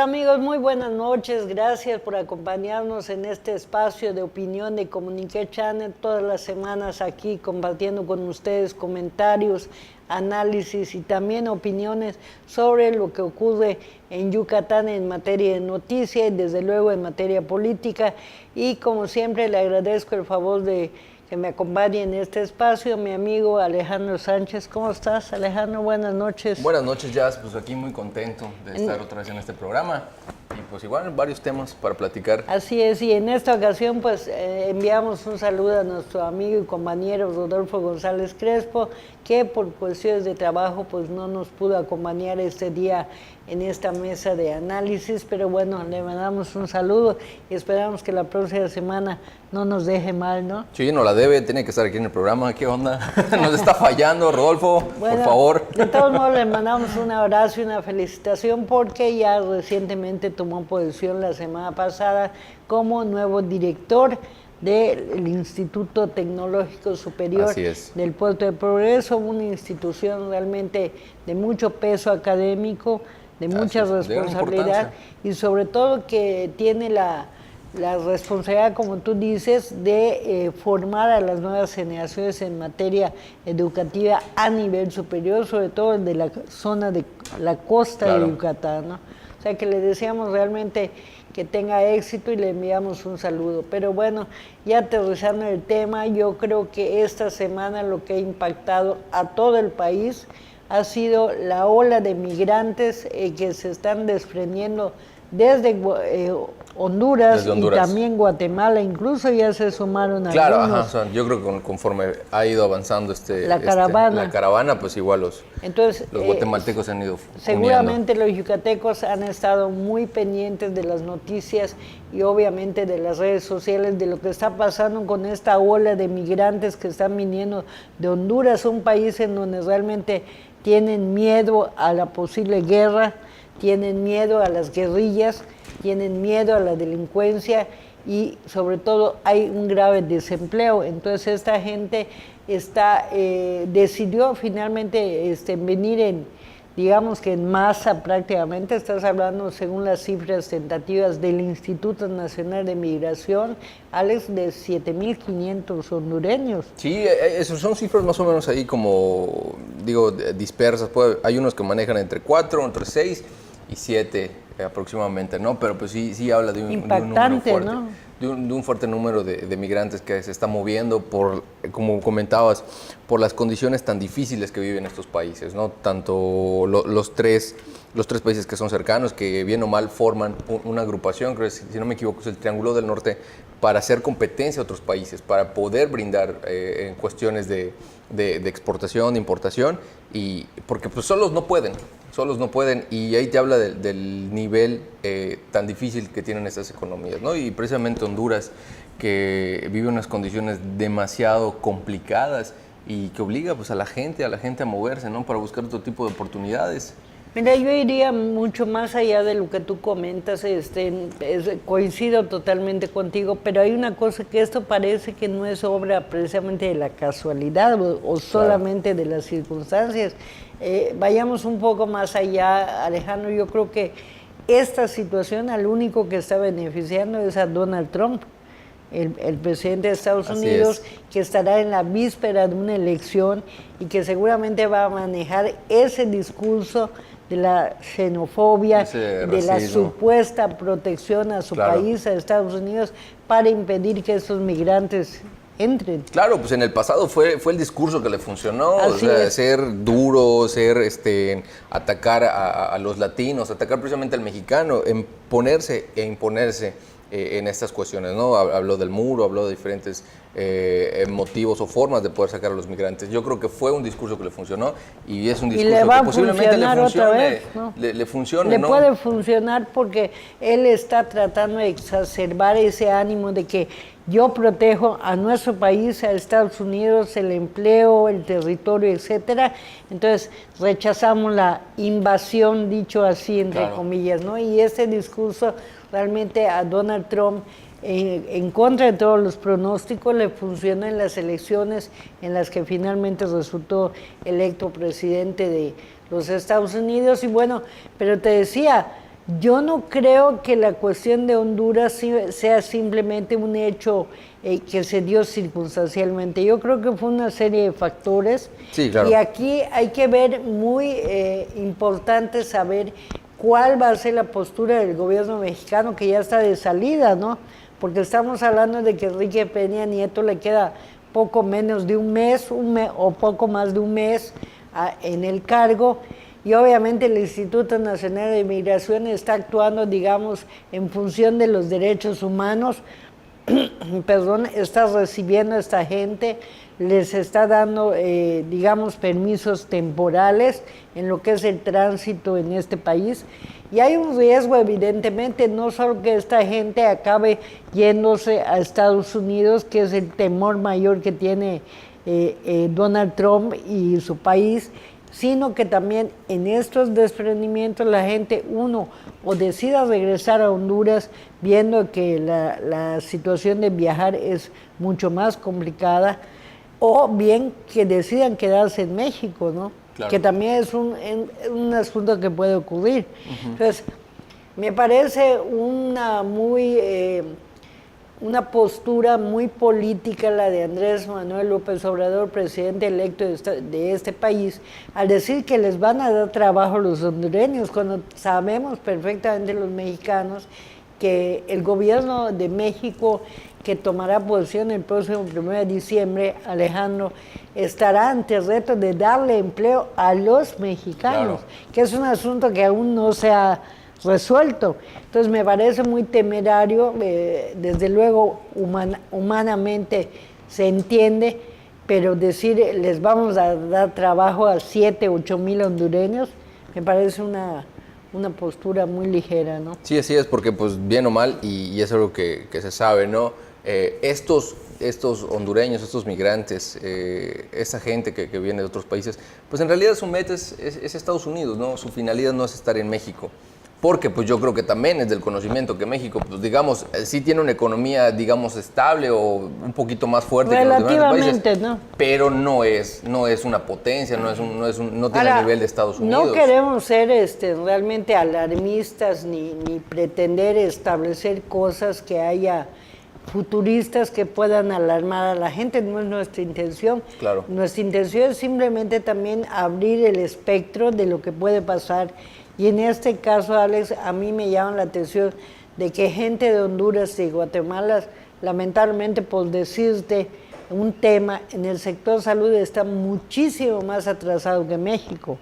Hola amigos? Muy buenas noches. Gracias por acompañarnos en este espacio de opinión de Comunique Channel todas las semanas aquí compartiendo con ustedes comentarios, análisis y también opiniones sobre lo que ocurre en Yucatán en materia de noticia y desde luego en materia política. Y como siempre le agradezco el favor de que me acompañe en este espacio mi amigo Alejandro Sánchez. ¿Cómo estás, Alejandro? Buenas noches. Buenas noches, Jazz. Pues aquí muy contento de estar otra vez en este programa. Y pues igual varios temas para platicar. Así es, y en esta ocasión pues enviamos un saludo a nuestro amigo y compañero Rodolfo González Crespo, que por cuestiones de trabajo pues no nos pudo acompañar este día en esta mesa de análisis, pero bueno, le mandamos un saludo y esperamos que la próxima semana no nos deje mal, ¿no? Sí, no la debe, tiene que estar aquí en el programa. ¿Qué onda? Nos está fallando, Rodolfo, bueno, por favor. De todos modos, le mandamos un abrazo y una felicitación porque ya recientemente tomó posesión la semana pasada como nuevo director del Instituto Tecnológico Superior del Puerto de Progreso, una institución realmente de mucho peso académico, de mucha responsabilidad y sobre todo que tiene la responsabilidad, como tú dices, de formar a las nuevas generaciones en materia educativa a nivel superior, sobre todo de la zona de la costa de Yucatán, ¿no? O sea que le deseamos realmente que tenga éxito y le enviamos un saludo. Pero bueno, ya aterrizando el tema, yo creo que esta semana lo que ha impactado a todo el país ha sido la ola de migrantes que se están desprendiendo desde Honduras y también Guatemala, incluso ya se sumaron a algunos. O sea, yo creo que conforme ha ido avanzando la caravana, pues igual los guatemaltecos se han ido seguramente uniendo. Los yucatecos han estado muy pendientes de las noticias y obviamente de las redes sociales, de lo que está pasando con esta ola de migrantes que están viniendo de Honduras, un país en donde realmente tienen miedo a la posible guerra, tienen miedo a las guerrillas, tienen miedo a la delincuencia y sobre todo hay un grave desempleo. Entonces esta gente decidió finalmente venir digamos que en masa prácticamente. Estás hablando, según las cifras tentativas del Instituto Nacional de Migración, Alex, de 7.500 hondureños. Sí, esos son cifras más o menos ahí como, digo, dispersas. Hay unos que manejan entre 4, entre 6 y 7 aproximadamente, ¿no? Pero pues sí habla de un número fuerte, ¿no? De un fuerte número de migrantes que se está moviendo por, como comentabas, por las condiciones tan difíciles que viven estos países, ¿no? Tanto los tres países que son cercanos, que bien o mal forman una agrupación, creo que si no me equivoco es el Triángulo del Norte, para hacer competencia a otros países, para poder brindar en cuestiones de exportación, de importación, y porque pues solos no pueden, y ahí te habla del nivel tan difícil que tienen estas economías, ¿no? Y precisamente Honduras, que vive unas condiciones demasiado complicadas y que obliga pues a la gente a moverse, ¿no? Para buscar otro tipo de oportunidades. Mira, yo iría mucho más allá de lo que tú comentas, coincido totalmente contigo, pero hay una cosa que esto parece que no es obra precisamente de la casualidad o solamente de las circunstancias. Vayamos un poco más allá, Alejandro. Yo creo que esta situación al único que está beneficiando es a Donald Trump, el presidente de Estados Unidos, que estará en la víspera de una elección y que seguramente va a manejar ese discurso de la xenofobia, de la supuesta protección a su país, a Estados Unidos, para impedir que esos migrantes entren. Claro, pues en el pasado fue el discurso que le funcionó, ser duro, atacar a los latinos, atacar precisamente al mexicano, imponerse en estas cuestiones, ¿no? Habló del muro, habló de diferentes motivos o formas de poder sacar a los migrantes. Yo creo que fue un discurso que le funcionó y es un discurso que posiblemente le funcione. Otra vez, ¿no? Le funcione, ¿no? Puede funcionar porque él está tratando de exacerbar ese ánimo de que yo protejo a nuestro país, a Estados Unidos, el empleo, el territorio, etcétera. Entonces rechazamos la invasión, dicho así entre comillas, ¿no? Y ese discurso realmente a Donald Trump, en contra de todos los pronósticos, le funcionó en las elecciones en las que finalmente resultó electo presidente de los Estados Unidos. Y bueno, pero te decía, Yo no creo que la cuestión de Honduras sea simplemente un hecho que se dio circunstancialmente. Yo creo que fue una serie de factores. Sí, claro. Y aquí hay que ver, muy importante saber cuál va a ser la postura del gobierno mexicano, que ya está de salida, ¿no? Porque estamos hablando de que Enrique Peña Nieto le queda poco menos de un mes o poco más de un mes en el cargo. Y obviamente el Instituto Nacional de Migración está actuando, digamos, en función de los derechos humanos. Perdón, está recibiendo a esta gente, les está dando, digamos, permisos temporales en lo que es el tránsito en este país. Y hay un riesgo, evidentemente, no solo que esta gente acabe yéndose a Estados Unidos, que es el temor mayor que tiene Donald Trump y su país, sino que también en estos desprendimientos la gente, o decida regresar a Honduras viendo que la situación de viajar es mucho más complicada, o bien que decidan quedarse en México, ¿no? Claro. Que también es un asunto que puede ocurrir. Entonces, me parece una postura muy política la de Andrés Manuel López Obrador, presidente electo de este país, al decir que les van a dar trabajo a los hondureños, cuando sabemos perfectamente los mexicanos que el gobierno de México, que tomará posesión el próximo 1 de diciembre, Alejandro, estará ante el reto de darle empleo a los mexicanos, claro, que es un asunto que aún no se ha resuelto. Entonces me parece muy temerario, desde luego humanamente se entiende, pero decir les vamos a dar trabajo a 7, 8 mil hondureños, me parece una postura muy ligera, ¿no? Sí, así es, porque pues bien o mal, y es algo que se sabe, ¿no? Estos hondureños, estos migrantes, esa gente que viene de otros países, pues en realidad su meta es Estados Unidos, ¿no? Su finalidad no es estar en México. Porque pues yo creo que también es del conocimiento que México, pues digamos, sí tiene una economía, digamos, estable o un poquito más fuerte que los demás países, ¿no? Pero no es una potencia, no tiene el nivel de Estados Unidos. No queremos ser realmente alarmistas ni pretender establecer cosas que haya futuristas que puedan alarmar a la gente, no es nuestra intención. Claro. Nuestra intención es simplemente también abrir el espectro de lo que puede pasar. Y en este caso, Alex, a mí me llama la atención de que gente de Honduras y Guatemala, lamentablemente por decirte un tema, en el sector salud está muchísimo más atrasado que México.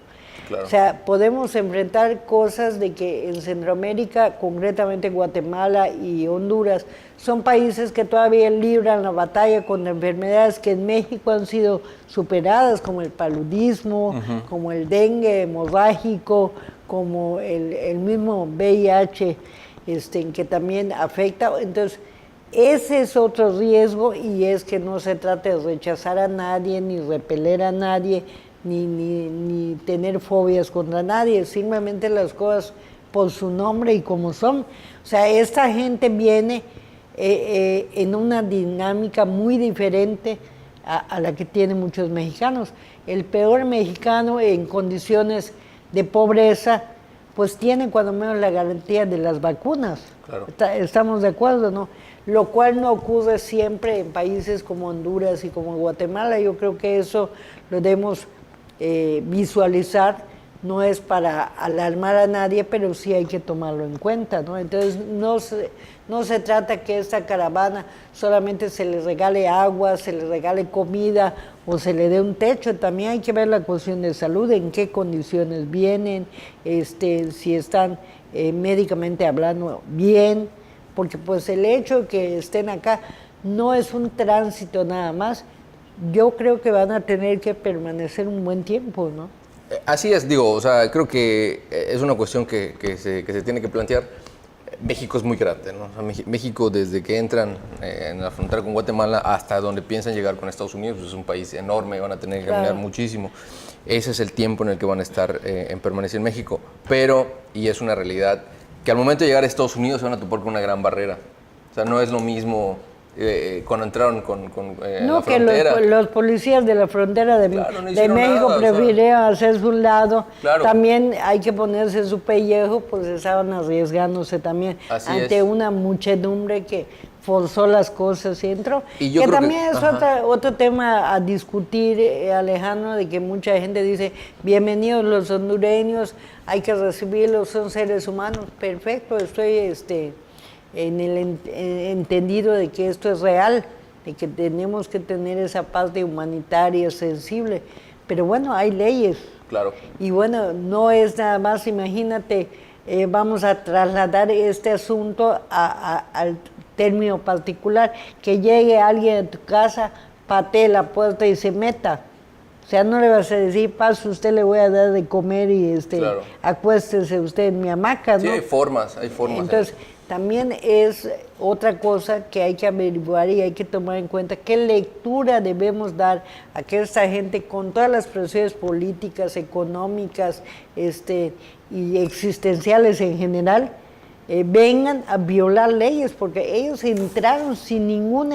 Claro. O sea, podemos enfrentar cosas de que en Centroamérica, concretamente Guatemala y Honduras, son países que todavía libran la batalla contra enfermedades que en México han sido superadas, como el paludismo, como el dengue hemorrágico, como el mismo VIH, que también afecta. Entonces, ese es otro riesgo, y es que no se trata de rechazar a nadie, ni repeler a nadie, ni tener fobias contra nadie, simplemente las cosas por su nombre y como son. O sea, esta gente viene en una dinámica muy diferente a la que tienen muchos mexicanos. El peor mexicano en condiciones de pobreza, pues tiene cuando menos la garantía de las vacunas. Claro. Estamos de acuerdo, ¿no? Lo cual no ocurre siempre en países como Honduras y como Guatemala. Yo creo que eso lo debemos visualizar. No es para alarmar a nadie, pero sí hay que tomarlo en cuenta, ¿no? Entonces no se trata que esta caravana solamente se les regale agua, se les regale comida o se le dé un techo. También hay que ver la cuestión de salud, en qué condiciones vienen, si están médicamente hablando bien, porque pues el hecho de que estén acá no es un tránsito nada más. Yo creo que van a tener que permanecer un buen tiempo, ¿no? Así es, digo, o sea, creo que es una cuestión que se tiene que plantear. México es muy grande, ¿no? O sea, México, desde que entran en la frontera con Guatemala hasta donde piensan llegar con Estados Unidos, pues es un país enorme, van a tener que caminar muchísimo. Ese es el tiempo en el que van a estar en permanecer en México. Pero, y es una realidad, que al momento de llegar a Estados Unidos se van a topar con una gran barrera. O sea, no es lo mismo cuando entraron con no, la frontera. Que los policías de la frontera de México nada, prefirieron hacer su lado. Claro. También hay que ponerse su pellejo, pues estaban arriesgándose también ante una muchedumbre que forzó las cosas y entró. Y yo que creo también es otro tema a discutir, Alejandro, de que mucha gente dice, bienvenidos los hondureños, hay que recibirlos, son seres humanos. Perfecto, estoy en el entendido de que esto es real, de que tenemos que tener esa parte humanitaria sensible. Pero bueno, hay leyes. Claro. Y bueno, no es nada más, imagínate, vamos a trasladar este asunto al término particular, que llegue alguien a tu casa, patee la puerta y se meta. O sea, no le vas a decir, pase, usted le voy a dar de comer y claro. acuéstese usted en mi hamaca, ¿no? Sí, hay formas. Entonces, también es otra cosa que hay que averiguar y hay que tomar en cuenta qué lectura debemos dar a que esta gente, con todas las presiones políticas, económicas y existenciales en general, vengan a violar leyes, porque ellos entraron sin ningún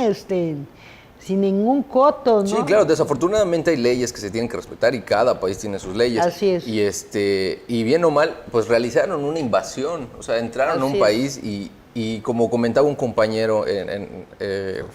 coto, ¿no? Sí, claro, desafortunadamente hay leyes que se tienen que respetar y cada país tiene sus leyes. Así es. Y bien o mal, pues realizaron una invasión, o sea, entraron a un país y como comentaba un compañero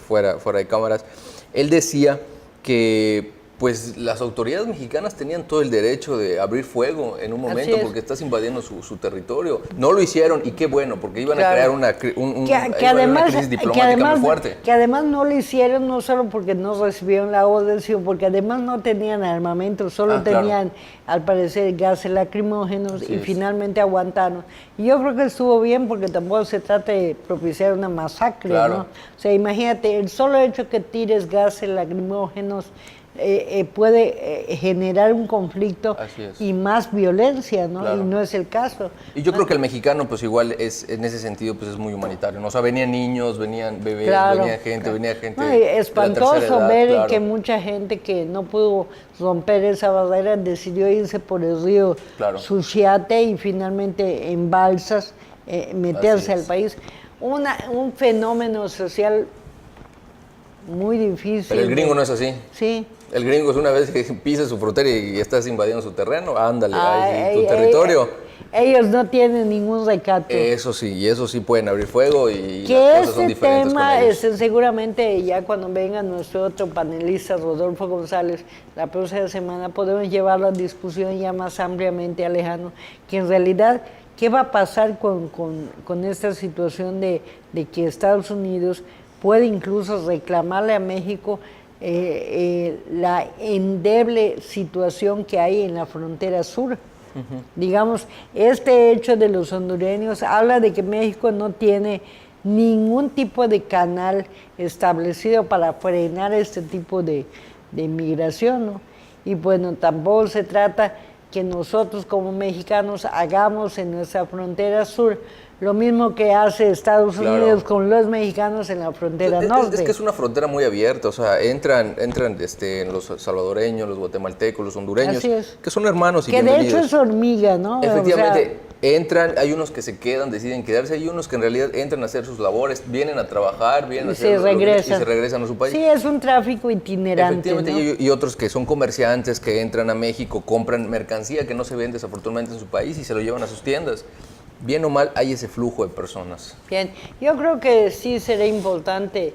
fuera de cámaras, él decía que pues las autoridades mexicanas tenían todo el derecho de abrir fuego en un momento porque estás invadiendo su territorio. No lo hicieron y qué bueno, porque iban a crear una crisis diplomática muy fuerte. Que además no lo hicieron no solo porque no recibieron la orden, sino porque además no tenían armamento, solo tenían, al parecer, gases lacrimógenos y finalmente aguantaron. Y yo creo que estuvo bien porque tampoco se trata de propiciar una masacre, ¿no? O sea, imagínate, el solo hecho que tires gases lacrimógenos puede generar un conflicto y más violencia, ¿no? Claro. Y no es el caso. Y yo creo que el mexicano, pues igual, en ese sentido, pues es muy humanitario, ¿no? O sea, venían niños, venían bebés, venía gente no, espantoso ver que mucha gente que no pudo romper esa barrera decidió irse por el río Suchiate y finalmente en balsas meterse al país. Un fenómeno social muy difícil. Pero el gringo no es así. Sí. El gringo es una vez que pisas su frontera y estás invadiendo su terreno, ándale, tu territorio. Ellos no tienen ningún recato. Eso sí pueden abrir fuego y que las cosas son diferentes con ellos. Seguramente ya cuando venga nuestro otro panelista, Rodolfo González, la próxima semana podemos llevarlo a discusión ya más ampliamente, Alejandro, que en realidad, ¿qué va a pasar con esta situación de que Estados Unidos puede incluso reclamarle a México la endeble situación que hay en la frontera sur? Digamos, este hecho de los hondureños habla de que México no tiene ningún tipo de canal establecido para frenar este tipo de migración, ¿no? Y bueno, tampoco se trata que nosotros como mexicanos hagamos en nuestra frontera sur lo mismo que hace Estados Unidos con los mexicanos en la frontera norte. Es que es una frontera muy abierta, o sea, entran los salvadoreños, los guatemaltecos, los hondureños, que son hermanos y bienvenidos. Que de hecho es hormiga, ¿no? Efectivamente, entran, hay unos que se quedan, deciden quedarse, hay unos que en realidad entran a hacer sus labores, vienen a trabajar, y se regresan a su país. Sí, es un tráfico itinerante. Efectivamente, ¿no? Y otros que son comerciantes que entran a México, compran mercancía que no se vende desafortunadamente en su país y se lo llevan a sus tiendas. Bien o mal, hay ese flujo de personas. Bien, yo creo que sí será importante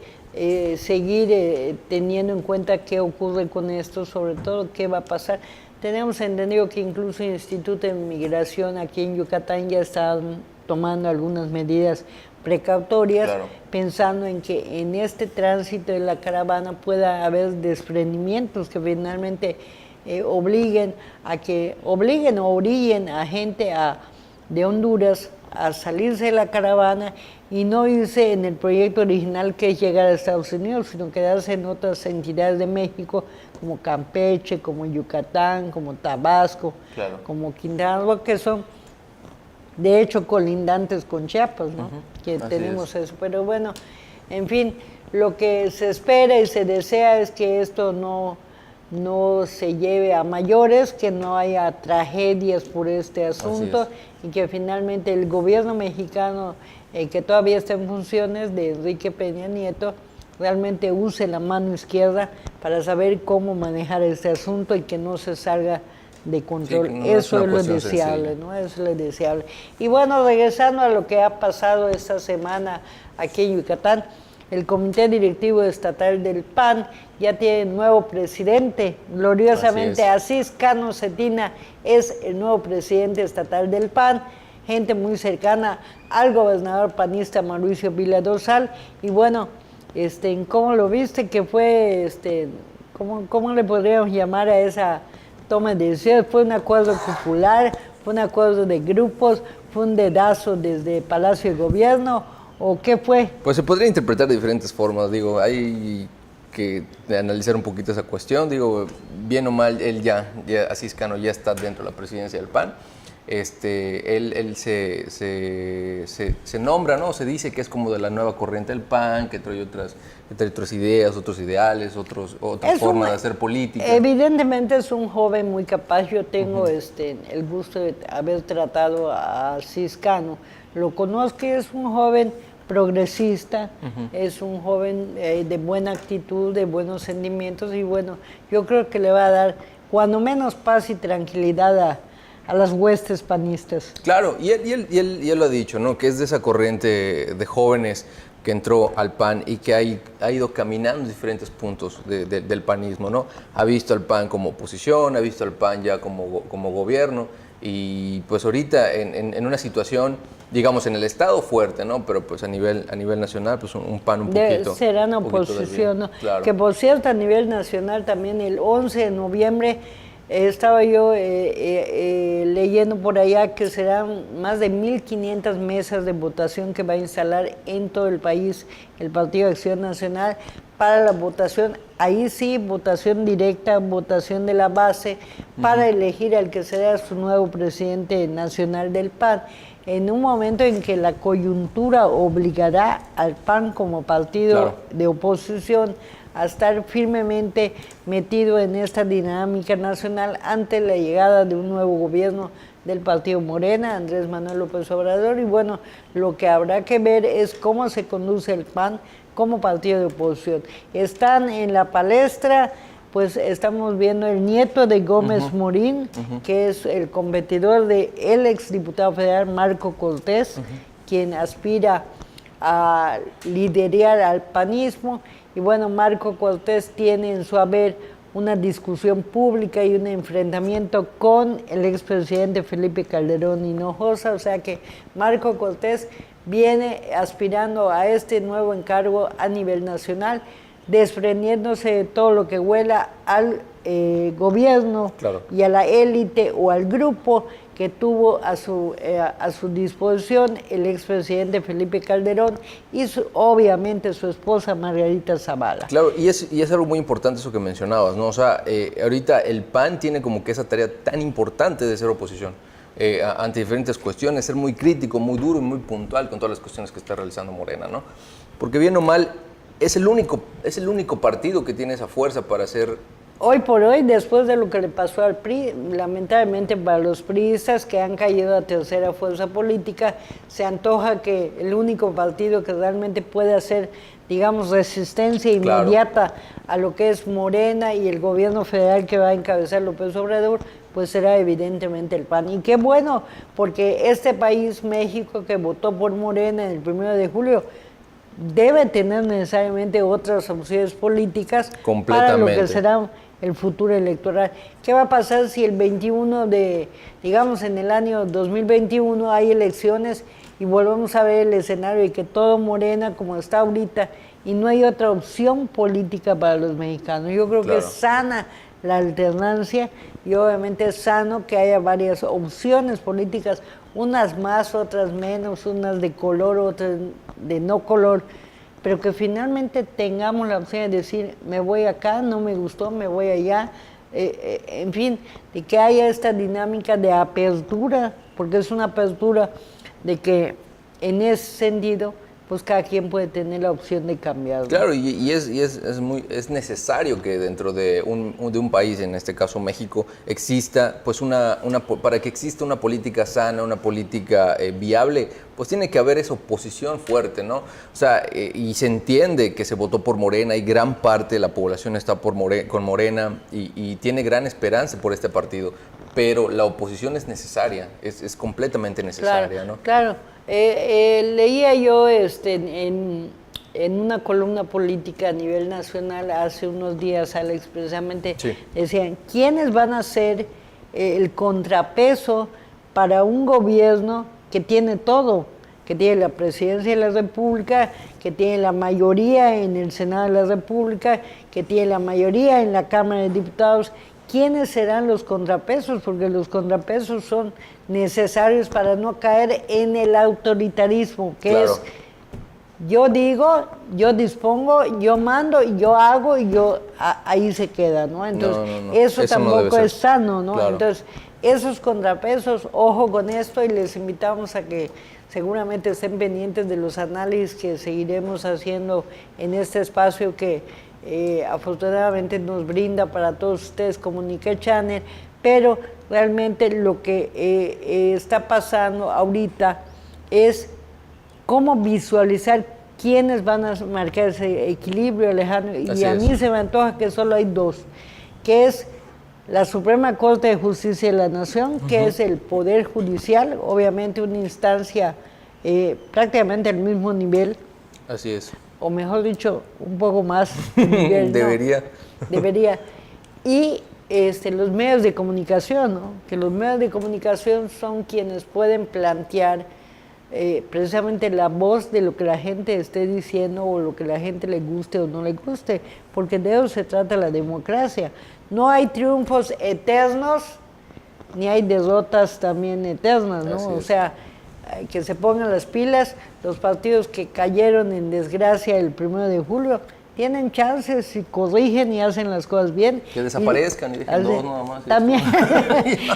seguir teniendo en cuenta qué ocurre con esto, sobre todo qué va a pasar. Tenemos entendido que incluso el Instituto de Migración aquí en Yucatán ya está tomando algunas medidas precautorias, pensando en que en este tránsito de la caravana pueda haber desprendimientos que finalmente obliguen o orillen a gente de Honduras a salirse de la caravana y no irse en el proyecto original que es llegar a Estados Unidos, sino quedarse en otras entidades de México como Campeche, como Yucatán, como Tabasco, como Quintana Roo, que son de hecho colindantes con Chiapas, ¿no? Que tenemos eso. Pero bueno, en fin, lo que se espera y se desea es que esto no se lleve a mayores, que no haya tragedias por este asunto y que finalmente el gobierno mexicano, que todavía está en funciones de Enrique Peña Nieto, realmente use la mano izquierda para saber cómo manejar este asunto y que no se salga de control. Sí, eso es lo deseable, ¿no? Eso es lo deseable. Y bueno, regresando a lo que ha pasado esta semana aquí en Yucatán, el Comité Directivo Estatal del PAN ya tiene nuevo presidente. Gloriosamente, Asís Cano Cetina es el nuevo presidente estatal del PAN, gente muy cercana al gobernador panista Mauricio Vila Dosal. Y bueno, ¿cómo lo viste? Que fue, ¿cómo le podríamos llamar a esa toma de decisiones? ¿Fue un acuerdo popular? ¿Fue un acuerdo de grupos? ¿Fue un dedazo desde Palacio de Gobierno? ¿O qué fue? Pues se podría interpretar de diferentes formas, digo, hay que analizar un poquito esa cuestión, digo, bien o mal, él ya Asís Cano ya está dentro de la presidencia del PAN, él se nombra, ¿no? Se dice que es como de la nueva corriente del PAN, que trae otras ideas, otros ideales, otra forma de hacer política. Evidentemente es un joven muy capaz. Yo tengo el gusto de haber tratado a Asís Cano. Lo conozco, es un joven progresista, es un joven de buena actitud, de buenos sentimientos, y bueno, yo creo que le va a dar cuando menos paz y tranquilidad a las huestes panistas. Claro, y él lo ha dicho, ¿no? Que es de esa corriente de jóvenes que entró al PAN y que ha ido caminando en diferentes puntos del panismo, ¿no? Ha visto al PAN como oposición, ha visto al PAN ya como gobierno, y pues ahorita en una situación, digamos, en el Estado fuerte, ¿no? Pero pues a nivel nacional, pues un PAN un poquito. Serán oposición, ¿no? Claro. Que por cierto, a nivel nacional también el 11 de noviembre estaba yo leyendo por allá que serán más de 1.500 mesas de votación que va a instalar en todo el país el Partido de Acción Nacional para la votación. Ahí sí, votación directa, votación de la base, para elegir al que será su nuevo presidente nacional del PAN, en un momento en que la coyuntura obligará al PAN como partido de oposición a estar firmemente metido en esta dinámica nacional ante la llegada de un nuevo gobierno del partido Morena, Andrés Manuel López Obrador. Y bueno, lo que habrá que ver es cómo se conduce el PAN como partido de oposición. Están en la palestra, pues estamos viendo el nieto de Gómez Morín, que es el competidor del exdiputado federal Marco Cortés, quien aspira a liderar al panismo. Y bueno, Marco Cortés tiene en su haber una discusión pública y un enfrentamiento con el expresidente Felipe Calderón Hinojosa, o sea que Marco Cortés viene aspirando a este nuevo encargo a nivel nacional, desprendiéndose de todo lo que huela al gobierno y a la élite o al grupo que tuvo a su disposición el expresidente Felipe Calderón y obviamente su esposa Margarita Zavala. Claro, y es algo muy importante eso que mencionabas, ¿no? O sea, ahorita el PAN tiene como que esa tarea tan importante de ser oposición ante diferentes cuestiones, ser muy crítico, muy duro y muy puntual con todas las cuestiones que está realizando Morena, ¿no? Porque bien o mal, es el único partido que tiene esa fuerza para hacer. Hoy por hoy, después de lo que le pasó al PRI, lamentablemente para los priistas que han caído a tercera fuerza política, se antoja que el único partido que realmente puede hacer, digamos, resistencia inmediata a lo que es Morena y el gobierno federal que va a encabezar López Obrador, pues será evidentemente el PAN. Y qué bueno, porque este país, México, que votó por Morena en el 1 de julio, debe tener necesariamente otras opciones políticas para lo que será el futuro electoral. ¿Qué va a pasar si el 21 digamos en el año 2021 hay elecciones y volvemos a ver el escenario de que todo Morena como está ahorita y no hay otra opción política para los mexicanos? Yo creo que es sana la alternancia y obviamente es sano que haya varias opciones políticas, unas más, otras menos, unas de color, otras de no color, pero que finalmente tengamos la opción de decir, me voy acá, no me gustó, me voy allá, en fin, de que haya esta dinámica de apertura, porque es una apertura de que en ese sentido pues cada quien puede tener la opción de cambiarlo. Claro, y es necesario que dentro de un país, en este caso México, exista, pues para que exista una política sana, una política viable, pues tiene que haber esa oposición fuerte, ¿no? O sea, y se entiende que se votó por Morena y gran parte de la población está con Morena y tiene gran esperanza por este partido, pero la oposición es necesaria, es completamente necesaria, claro, ¿no? Claro. Leía yo en una columna política a nivel nacional hace unos días, Alex, precisamente sí. Decían, ¿quiénes van a ser el contrapeso para un gobierno que tiene todo? Que tiene la presidencia de la República, que tiene la mayoría en el Senado de la República, que tiene la mayoría en la Cámara de Diputados. ¿Quiénes serán los contrapesos? Porque los contrapesos son necesarios para no caer en el autoritarismo, que claro. es yo digo, yo dispongo, yo mando, yo hago y ahí se queda, ¿no? Entonces, eso tampoco es sano, ¿no? Claro. Entonces, esos contrapesos, ojo con esto, y les invitamos a que seguramente estén pendientes de los análisis que seguiremos haciendo en este espacio que afortunadamente nos brinda para todos ustedes Comunique Channel, pero realmente lo que está pasando ahorita es cómo visualizar quiénes van a marcar ese equilibrio, Alejandro, y a mí se me antoja que solo hay dos, que es la Suprema Corte de Justicia de la Nación, que es el Poder Judicial, obviamente una instancia prácticamente al mismo nivel. Así es. O mejor dicho, un poco más de nivel, Debería. ¿no? Debería. Y los medios de comunicación, ¿no? Que los medios de comunicación son quienes pueden plantear precisamente la voz de lo que la gente esté diciendo o lo que la gente le guste o no le guste, porque de eso se trata la democracia. No hay triunfos eternos, ni hay derrotas también eternas, ¿no? O sea, que se pongan las pilas, los partidos que cayeron en desgracia el 1 de julio, tienen chances si corrigen y hacen las cosas bien. Que desaparezcan y dejen dos nada más. También.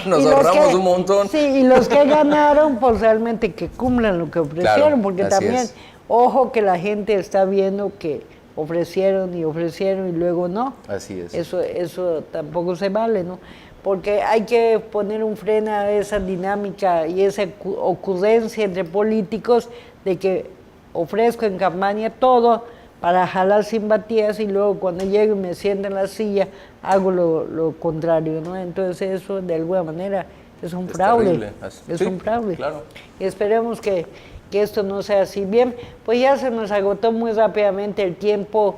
Nos ahorramos un montón. Sí, y los que ganaron, pues realmente que cumplan lo que ofrecieron, claro, porque también, ojo que la gente está viendo que ofrecieron y luego no. Así es. Eso tampoco se vale, ¿no? Porque hay que poner un freno a esa dinámica y esa ocurrencia entre políticos de que ofrezco en campaña todo para jalar simpatías y luego cuando llego y me siento en la silla hago lo contrario, ¿no? Entonces eso de alguna manera es un fraude. Es un fraude. Claro. Y esperemos que esto no sea así. Bien, pues ya se nos agotó muy rápidamente el tiempo,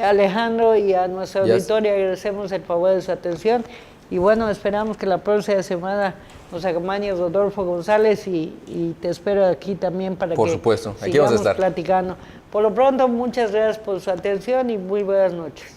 Alejandro, y a nuestra auditoría agradecemos el favor de su atención. Y bueno, esperamos que la próxima semana nos acompañe Rodolfo González y te espero aquí también para por que supuesto. Aquí sigamos vamos a estar platicando. Por lo pronto, muchas gracias por su atención y muy buenas noches.